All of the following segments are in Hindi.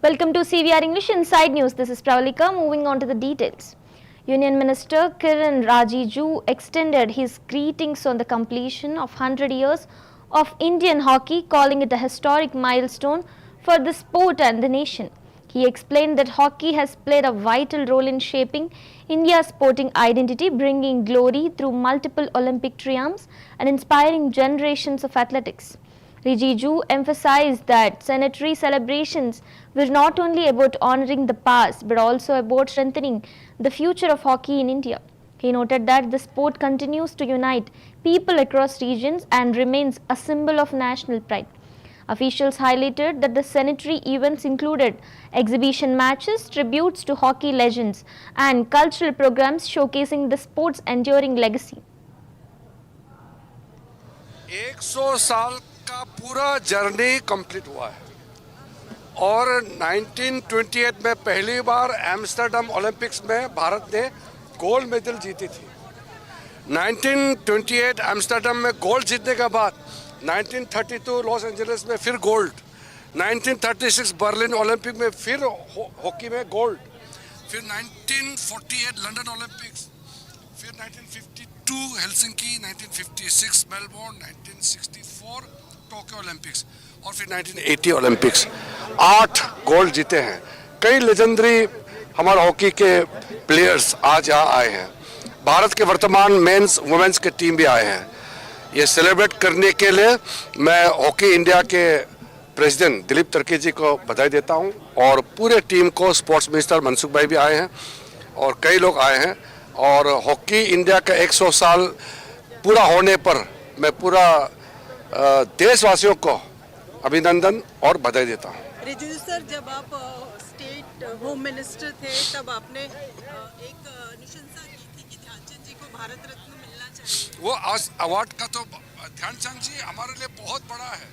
Welcome to CVR English Inside News. This is Pravalika. Moving on to the details. Union Minister Kiran Rijiju extended his greetings on the completion of 100 years of Indian hockey, calling it a historic milestone for the sport and the nation. He explained that hockey has played a vital role in shaping India's sporting identity, bringing glory through multiple Olympic triumphs and inspiring generations of athletics. Rijiju emphasized that centenary celebrations were not only about honoring the past but also about strengthening the future of hockey in India. He noted that the sport continues to unite people across regions and remains a symbol of national pride. Officials highlighted that the centenary events included exhibition matches, tributes to hockey legends, and cultural programs showcasing the sport's enduring legacy. 100 साल का पूरा जर्नी कंप्लीट हुआ है और 1928 में पहली बार एम्स्टर्डम ओलंपिक्स में भारत ने गोल्ड मेडल जीती थी। 1928 एम्स्टर्डम में गोल्ड जीतने के बाद 1932 लॉस एंजलिस में फिर गोल्ड, 1936 बर्लिन ओलंपिक में फिर हॉकी में गोल्ड, फिर 1948 लंदन ओलंपिक्स, फिर 1952 हेलसिंकी, 1956 मेलबोर्न, 1964 टोक्यो ओलंपिक्स और फिर 1980 ओलंपिक्स। 8 गोल्ड जीते हैं। कई लेजेंडरी हमारे हॉकी के प्लेयर्स आज यहाँ आए हैं। भारत के वर्तमान मेंस वुमेन्स के टीम भी आए हैं। ये सेलिब्रेट करने के लिए मैं हॉकी इंडिया के प्रेसिडेंट दिलीप तर्की जी को बधाई देता हूँ और पूरे टीम को, स्पोर्ट्स मिनिस्टर मनसुख भाई भी आए हैं और कई लोग आए हैं और हॉकी इंडिया का 100 साल पूरा होने पर मैं पूरा देशवासियों को अभिनंदन और बधाई देता हूँ। रिजिजू सर, जब आप स्टेट होम मिनिस्टर थे तब आपने एक अनुशंसा की थी कि ध्यानचंद जी को भारत रत्न मिलना चाहिए। वो अवार्ड का तो ध्यानचंद जी हमारे लिए बहुत बड़ा है,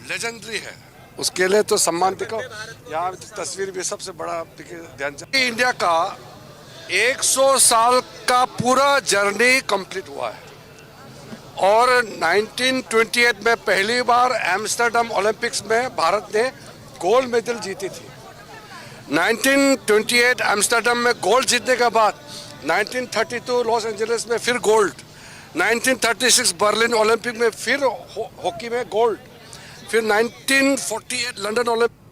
लेजेंडरी है, उसके लिए तो सम्मान दिखाओ। यहाँ तस्वीर भी सबसे बड़ा ध्यानचंद। इंडिया का 100 साल का पूरा जर्नी कंप्लीट हुआ है और 1928 में पहली बार एम्स्टर्डम ओलंपिक्स में भारत ने गोल्ड मेडल जीती थी। 1928 एम्स्टर्डम में गोल्ड जीतने के बाद 1932 लॉस एंजलिस में फिर गोल्ड, 1936 बर्लिन ओलंपिक में फिर हॉकी में गोल्ड, फिर 1948 लंदन ओलंपिक